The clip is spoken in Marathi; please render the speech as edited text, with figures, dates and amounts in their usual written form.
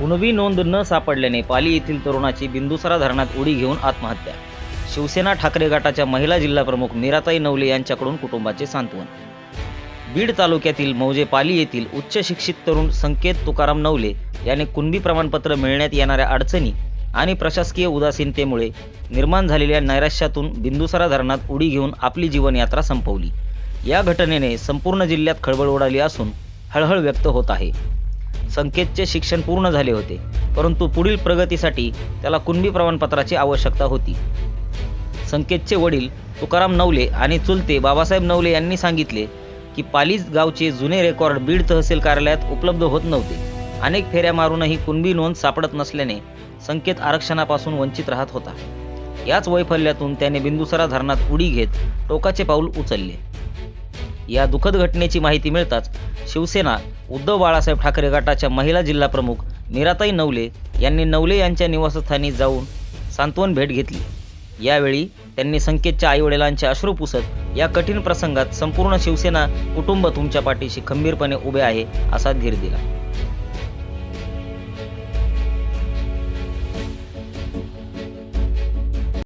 कुणबी नोंद न सापडल्याने पाली येथील तरुणाची बिंदुसरा धरणात उडी घेऊन आत्महत्या। शिवसेना ठाकरे गटाच्या महिला जिल्हा प्रमुख मीराताई नवले यांच्याकडून कुटुंबाचे सांत्वन। बीड तालुक्यातील मौजे पाली येथील उच्च शिक्षित तरुण संकेत तुकाराम नवले याने कुणबी प्रमाणपत्र मिळण्यात येणाऱ्या अडचणी आणि प्रशासकीय उदासीनतेमुळे निर्माण झालेल्या नैराश्यातून बिंदुसरा धरणात उडी घेऊन आपली जीवनयात्रा संपवली। या घटनेने संपूर्ण जिल्ह्यात खळबळ उडाली असून हळहळ व्यक्त होत आहे। संकेतचे शिक्षण पूर्ण झाले होते, परंतु पुढील प्रगतीसाठी त्याला कुणबी प्रमाणपत्राची आवश्यकता होती। संकेतचे वडील तुकाराम नवले आणि चुलते बाबासाहेब नवले यांनी सांगितले की पाली गावचे जुने रेकॉर्ड बीड तहसील कार्यालयात उपलब्ध होत नव्हते। अनेक फेऱ्या मारूनही कुणबी नोंद सापडत नसल्याने संकेत आरक्षणापासून वंचित राहत होता। याच वैफल्यातून त्याने बिंदुसरा धरणात उडी घेत टोकाचे पाऊल उचलले। या दुःखद घटनेची माहिती मिळताच शिवसेना उद्धव बाळासाहेब ठाकरे गटाच्या महिला जिल्हा प्रमुख मीराताई नवले यांनी नवले यांच्या निवासस्थानी जाऊन सांत्वन भेट घेतली। यावेळी त्यांनी संकेतच्या आईवडिलांचे अश्रू पुसत या कठीण प्रसंगात संपूर्ण शिवसेना कुटुंब तुमच्या पाठीशी खंबीरपणे उभे आहे असा धीर दिला।